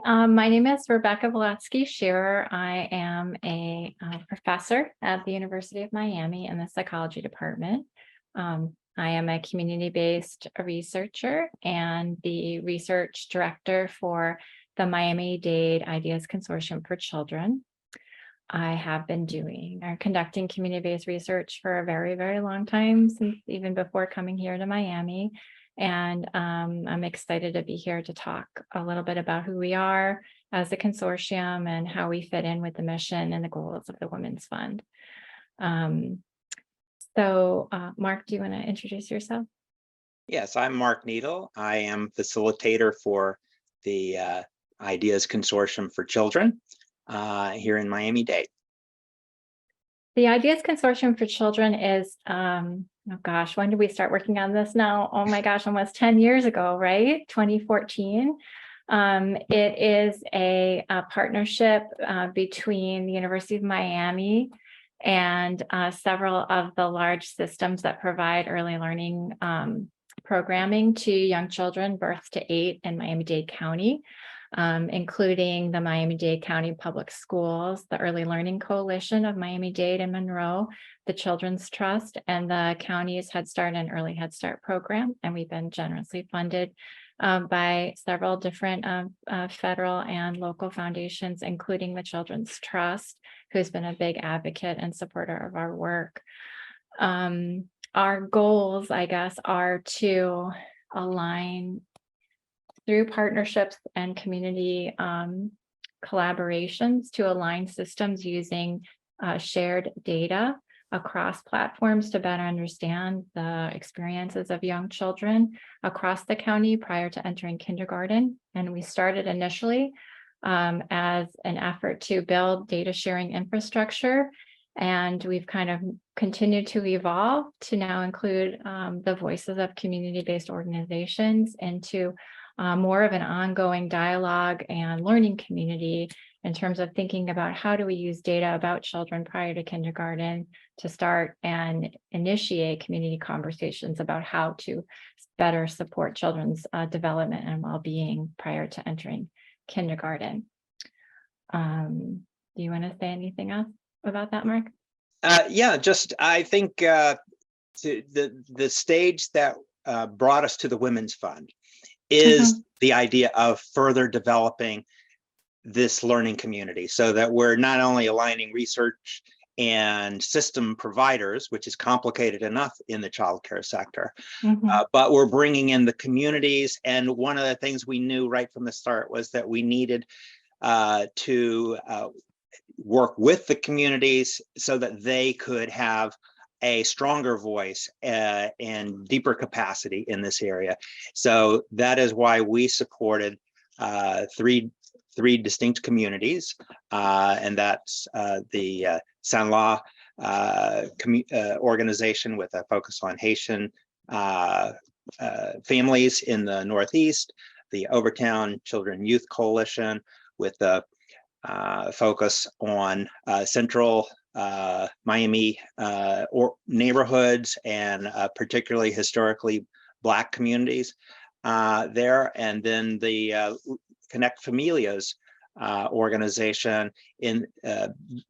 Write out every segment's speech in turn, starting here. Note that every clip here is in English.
my name is Rebecca Bulotsky-Shearer. I am a professor at the University of Miami in the psychology department. I am a community-based researcher and the research director for the Miami-Dade Ideas Consortium for Children. I have been doing or conducting community-based research for a very, very long time, since even before coming here to Miami. And I'm excited to be here to talk a little bit about who we are as a consortium and how we fit in with the mission and the goals of the Women's Fund. Mark, do you want to introduce yourself? Yes, I'm Mark Needle. I am facilitator for the Ideas Consortium for Children here in Miami-Dade. The Ideas Consortium for Children is, oh gosh, when did we start working on this now? Oh my gosh, almost 10 years ago, right? 2014. It is a partnership between the University of Miami and several of the large systems that provide early learning programming to young children birth to 8 in Miami-Dade County. Including the Miami-Dade County Public Schools, the Early Learning Coalition of Miami-Dade and Monroe, the Children's Trust, and the county's Head Start and Early Head Start program. And we've been generously funded by several different federal and local foundations, including the Children's Trust, who's been a big advocate and supporter of our work. Our goals, I guess, are to align through partnerships and community collaborations to align systems using shared data across platforms to better understand the experiences of young children across the county prior to entering kindergarten. And we started initially as an effort to build data sharing infrastructure. And we've kind of continued to evolve to now include the voices of community-based organizations into more of an ongoing dialogue and learning community in terms of thinking about how do we use data about children prior to kindergarten to start and initiate community conversations about how to better support children's development and well-being prior to entering kindergarten. Do you want to say anything else about that, Mark? Yeah, just I think the stage that brought us to the Women's Fund is the idea of further developing this learning community so that we're not only aligning research and system providers, which is complicated enough in the childcare sector, but we're bringing in the communities. And one of the things we knew right from the start was that we needed to work with the communities so that they could have a stronger voice and deeper capacity in this area. So that is why we supported three distinct communities, and that's the San La organization with a focus on Haitian families in the Northeast, the Overtown Children Youth Coalition with a focus on central Miami or neighborhoods and particularly historically Black communities there, and then the Connect Familias organization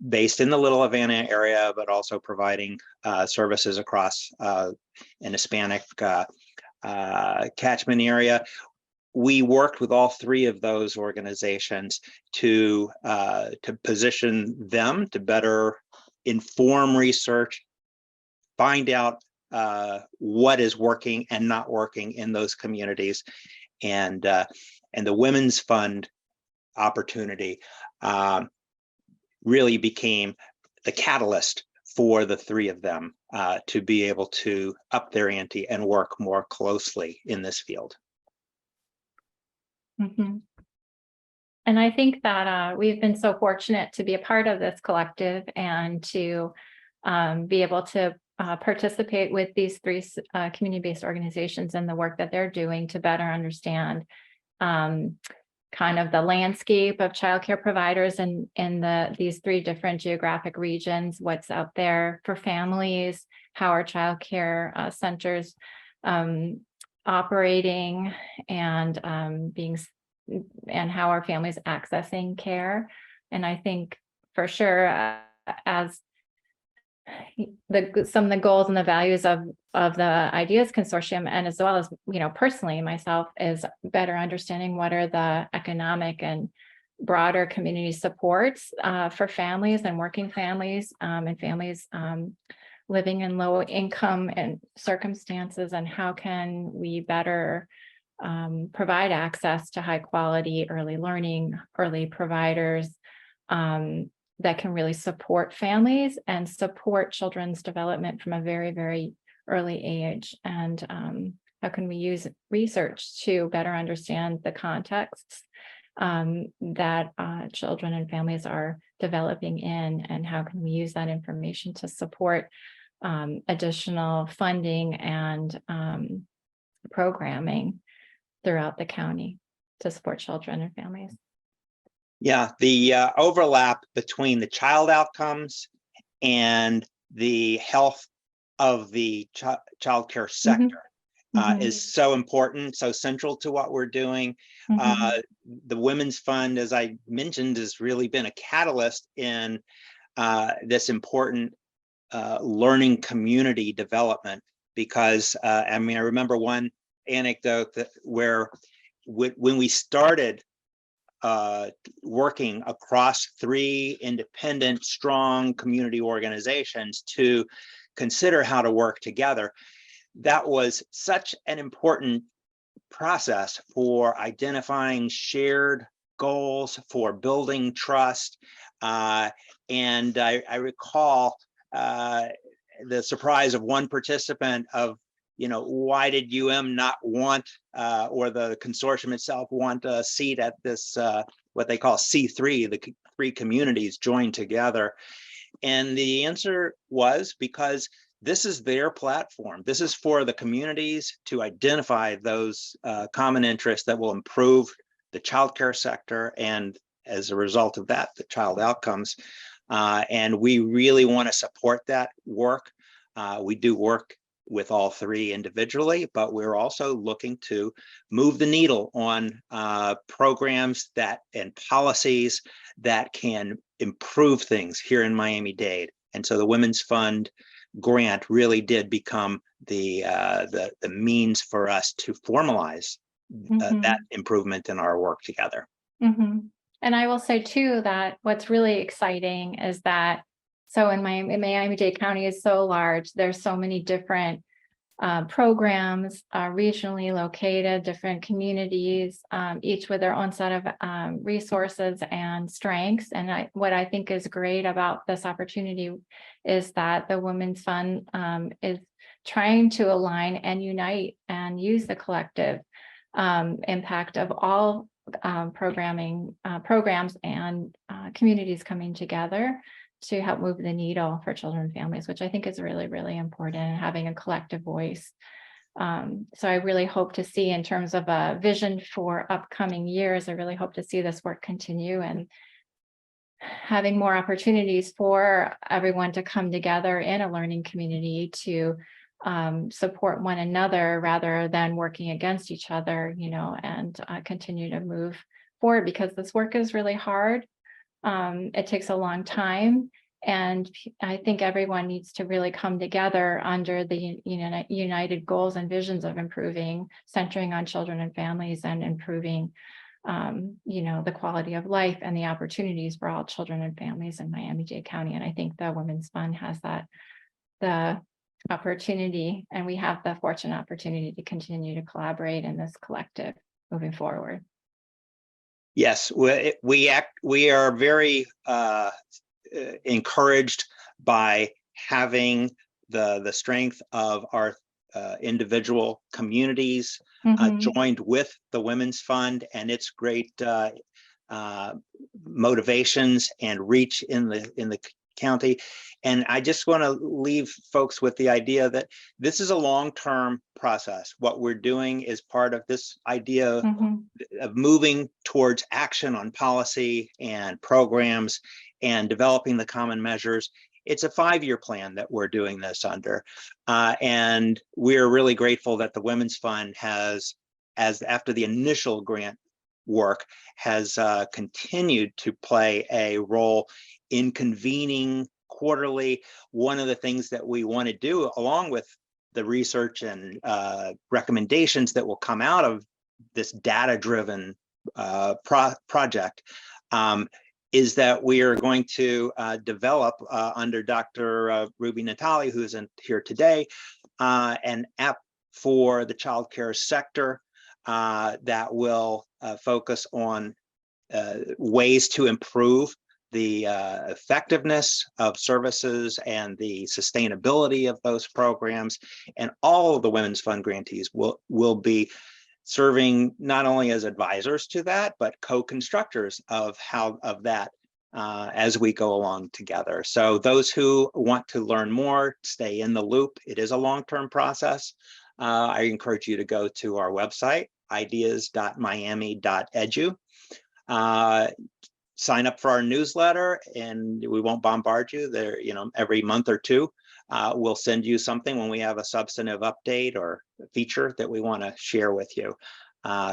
based in the Little Havana area, but also providing services across an Hispanic catchment area. We worked with all three of those organizations to position them to better inform research, find out what is working and not working in those communities, and the Women's Fund opportunity really became the catalyst for the three of them to be able to up their ante and work more closely in this field. And I think that we've been so fortunate to be a part of this collective and to be able to participate with these three community-based organizations and the work that they're doing to better understand kind of the landscape of childcare providers in these three different geographic regions, what's out there for families, how are childcare centers operating and being and how are families accessing care. And I think for sure, as some of the goals and the values of the Ideas Consortium, and as well as, personally myself, is better understanding what are the economic and broader community supports for families and working families, and families living in low income and circumstances, and how can we better provide access to high quality early learning, early providers that can really support families and support children's development from a very, very early age. And how can we use research to better understand the contexts that children and families are developing in, and how can we use that information to support additional funding and programming throughout the county to support children and families. Yeah, the overlap between the child outcomes and the health of the child care sector is so important, so central to what we're doing. The Women's Fund, as I mentioned, has really been a catalyst in this important learning community development, because I remember one anecdote where when we started working across 3 independent, strong community organizations to consider how to work together, that was such an important process for identifying shared goals, for building trust. And I recall the surprise of one participant of, why did not want, or the consortium itself want a seat at this, what they call C3, the 3 communities joined together? And the answer was because this is their platform. This is for the communities to identify those common interests that will improve the childcare sector, and as a result of that, the child outcomes. And we really want to support that work. We do work with all 3 individually, but we're also looking to move the needle on programs and policies that can improve things here in Miami-Dade. And so the Women's Fund grant really did become the means for us to formalize that improvement in our work together. And I will say too that what's really exciting is that, so in Miami-Dade County is so large, there's so many different programs regionally located, different communities, each with their own set of resources and strengths. And what I think is great about this opportunity is that the Women's Fund is trying to align and unite and use the collective impact of all programs and communities coming together to help move the needle for children and families, which I think is really, really important, and having a collective voice. So I really hope to see, in terms of a vision for upcoming years, I really hope to see this work continue, and having more opportunities for everyone to come together in a learning community to support one another rather than working against each other, and continue to move forward, because this work is really hard. It takes a long time, and I think everyone needs to really come together under the united goals and visions of improving, centering on children and families, and improving the quality of life and the opportunities for all children and families in Miami-Dade County. And I think the Women's Fund has the opportunity, and we have the fortunate opportunity to continue to collaborate in this collective moving forward. Yes, we are very encouraged by having the strength of our individual communities joined with the Women's Fund and its great motivations and reach in the county. And I just want to leave folks with the idea that this is a long-term process. What we're doing is part of this idea of moving towards action on policy and programs and developing the common measures. It's a 5-year plan that we're doing this under. And we're really grateful that the Women's Fund has, after the initial grant work has continued to play a role in convening quarterly. One of the things that we want to do, along with the research and recommendations that will come out of this data-driven project, is that we are going to develop under Dr. Ruby Natali, who's here today, an app for the childcare sector that will focus on ways to improve the effectiveness of services and the sustainability of those programs. And all of the Women's Fund grantees will be serving not only as advisors to that, but co-constructors of that as we go along together. So those who want to learn more, stay in the loop. It is a long-term process. I encourage you to go to our website, ideas.miami.edu. Sign up for our newsletter, and we won't bombard you there. Every month or two, we'll send you something when we have a substantive update or feature that we want to share with you.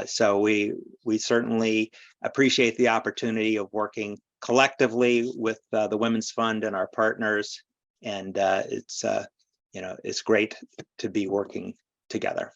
So we certainly appreciate the opportunity of working collectively with the Women's Fund and our partners, and it's great to be working together.